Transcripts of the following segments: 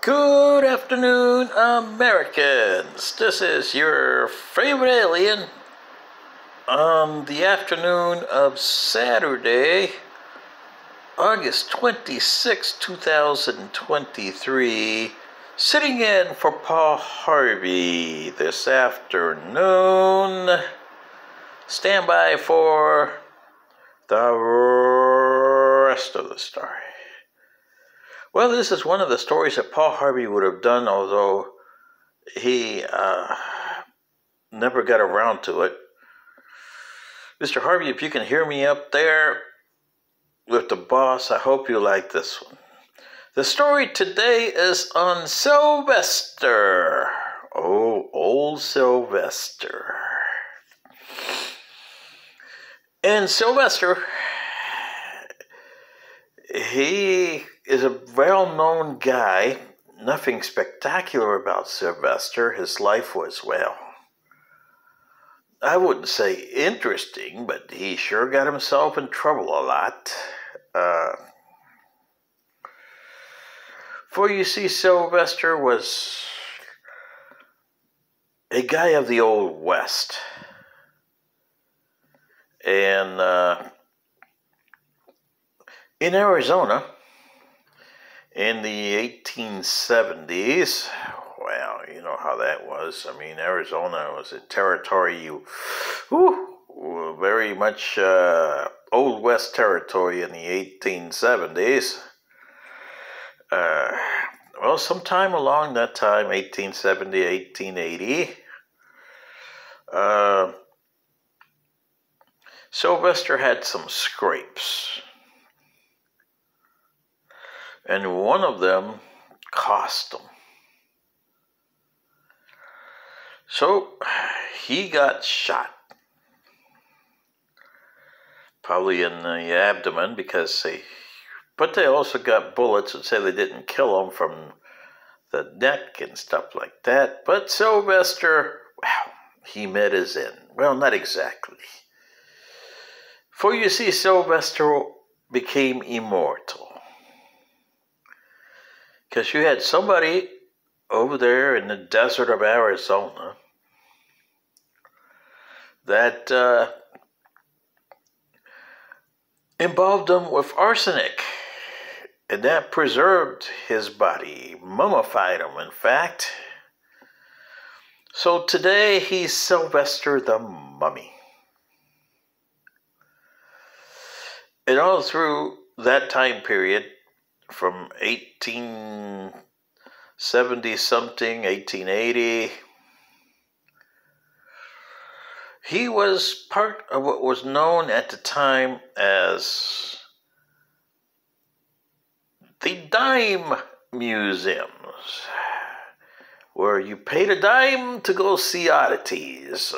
Good afternoon, Americans. This is your favorite alien on the afternoon of Saturday, August 26, 2023, sitting in for Paul Harvey this afternoon. Stand by for the rest of the story. Well, this is one of the stories that Paul Harvey would have done, although he never got around to it. Mr. Harvey, if you can hear me up there with the boss, I hope you like this one. The story today is on Sylvester. Oh, old Sylvester. And Sylvester, he is a well-known guy. Nothing spectacular about Sylvester. His life was, well, I wouldn't say interesting, but he sure got himself in trouble a lot. For you see, Sylvester was a guy of the Old West. And in Arizona, in the 1870s, well, you know how that was. I mean, Arizona was a territory very much Old West territory in the 1870s. Well, sometime along that time, 1870, 1880, Sylvester had some scrapes. And one of them cost him. So he got shot. Probably in the abdomen but they also got bullets that say they didn't kill him from the neck and stuff like that. But Sylvester, well, he met his end. Well, not exactly. For you see, Sylvester became immortal. Because you had somebody over there in the desert of Arizona that involved him with arsenic. And that preserved his body, mummified him, in fact. So today he's Sylvester the Mummy. And all through that time period, from 1870-something, 1880, he was part of what was known at the time as the dime museums, where you paid a dime to go see oddities.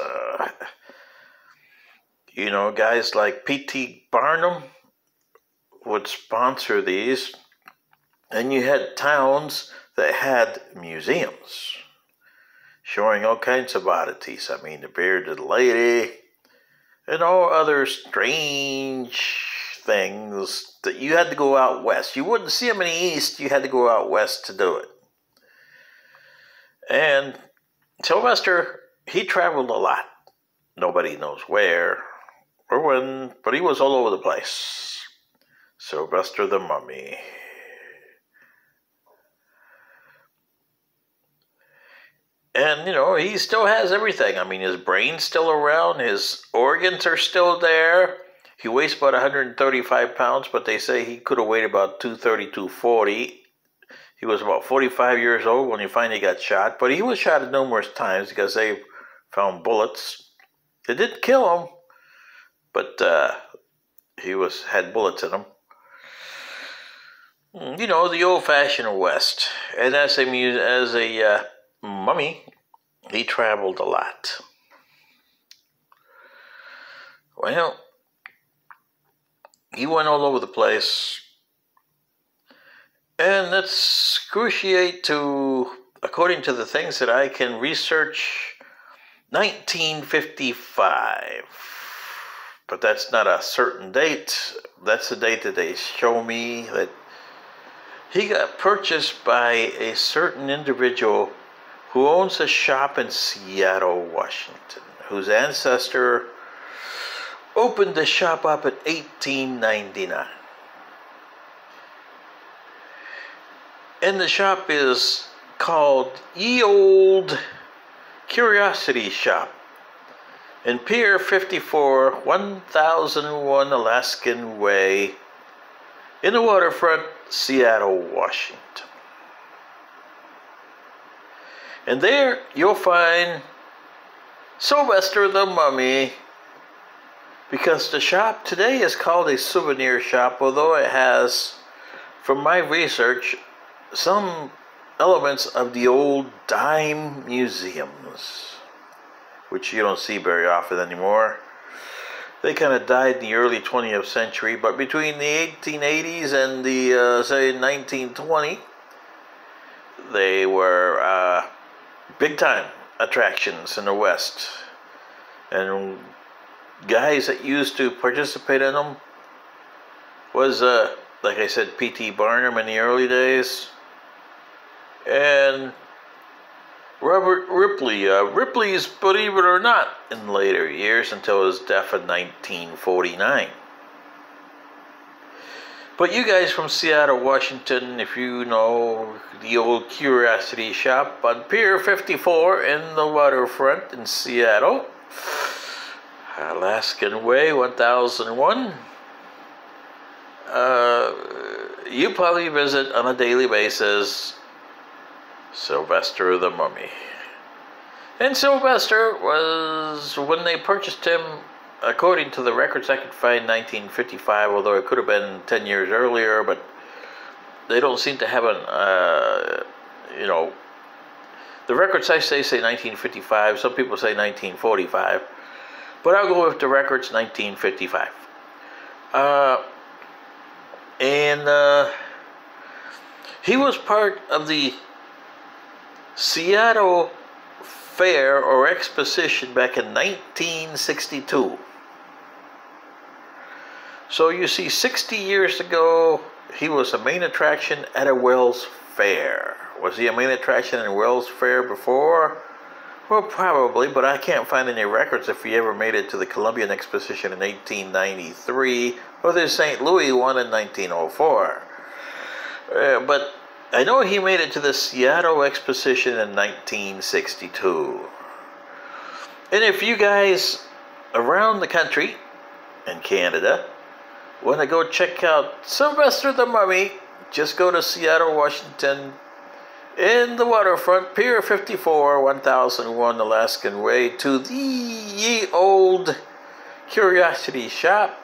You know, guys like P.T. Barnum would sponsor these. And you had towns that had museums showing all kinds of oddities. I mean, the bearded lady and all other strange things that you had to go out west. You wouldn't see them in the east. You had to go out west to do it. And Sylvester, he traveled a lot. Nobody knows where or when, but he was all over the place. Sylvester the Mummy. And, you know, he still has everything. I mean, his brain's still around. His organs are still there. He weighs about 135 pounds, but they say he could have weighed about 230, 240. He was about 45 years old when he finally got shot. But he was shot numerous times because they found bullets. They didn't kill him, but he had bullets in him. You know, the old-fashioned West. And as a mummy, he traveled a lot. Well, he went all over the place. And let's cruciate to, according to the things that I can research, 1955. But that's not a certain date. That's the date that they show me that He got purchased by a certain individual who owns a shop in Seattle, Washington, whose ancestor opened the shop up in 1899. And the shop is called Ye Old Curiosity Shop in Pier 54, 1001 Alaskan Way, in the waterfront, Seattle, Washington. And there you'll find Sylvester the Mummy, because the shop today is called a souvenir shop, although it has, from my research, some elements of the old dime museums, which you don't see very often anymore. They kind of died in the early 20th century, but between the 1880s and the, say, 1920, they were big-time attractions in the West. And guys that used to participate in them was, like I said, P.T. Barnum in the early days, and Robert Ripley. Ripley's, believe it or not, in later years until his death in 1949. But you guys from Seattle, Washington, if you know the old Curiosity Shop on Pier 54 in the waterfront in Seattle, Alaskan Way, 1001, you probably visit on a daily basis Sylvester the Mummy. And Sylvester was, when they purchased him, according to the records I could find, 1955, although it could have been 10 years earlier, but they don't seem to have an, you know, the records I say 1955, some people say 1945, but I'll go with the records 1955. And he was part of the Seattle Fair or Exposition back in 1962. So you see, 60 years ago, he was a main attraction at a Wells Fair. Was he a main attraction in Wells Fair before? Well, probably, but I can't find any records if he ever made it to the Columbian Exposition in 1893 or the St. Louis one in 1904. But I know he made it to the Seattle Exposition in 1962. And if you guys around the country and Canada want to go check out Sylvester the Mummy, just go to Seattle, Washington, in the waterfront, Pier 54, 1001 Alaskan Way, to the Ye Old Curiosity Shop,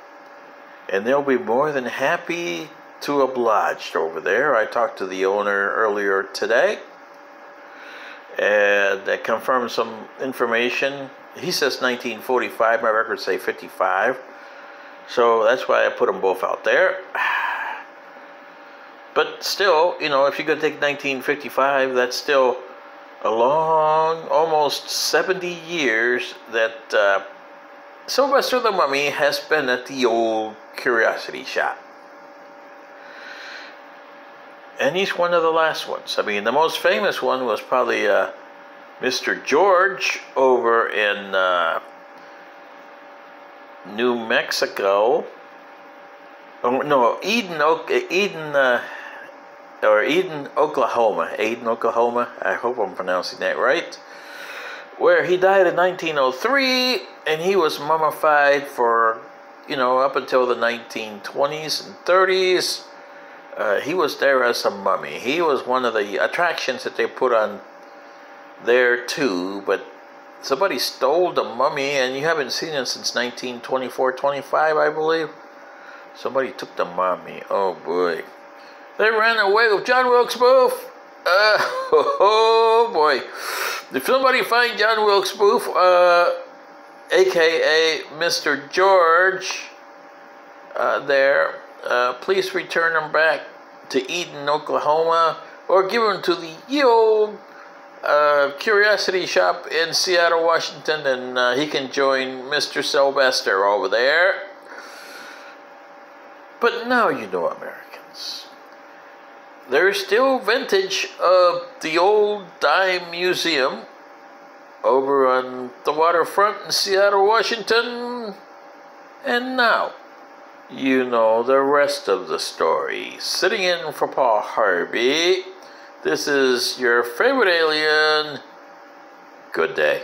and they'll be more than happy to oblige over there. I talked to the owner earlier today, and they confirmed some information. He says 1945, my records say 55, so that's why I put them both out there. But still, you know, if you could take 1955, that's still a long, almost 70 years that Sylvester the Mummy has been at the old Curiosity Shop. And he's one of the last ones. I mean, the most famous one was probably Mr. George over in New Mexico. Oh, no, Eden, Oklahoma. Eden, Oklahoma. I hope I'm pronouncing that right. Where he died in 1903, and he was mummified for, you know, up until the 1920s and 30s. He was there as a mummy. He was one of the attractions that they put on there too, but somebody stole the mummy, and you haven't seen it since 1924-25, I believe. Somebody took the mummy. Oh boy. They ran away with John Wilkes Booth. Oh boy. If somebody find John Wilkes Booth, aka Mr. George, there, please return him back to Eden, Oklahoma, or give him to the Ye Old Curiosity Shop in Seattle, Washington, and he can join Mr. Sylvester over there. But now you know, Americans, there's still vintage of the old dime museum over on the waterfront in Seattle, Washington. And now, you know the rest of the story. Sitting in for Paul Harvey, this is your favorite alien. Good day.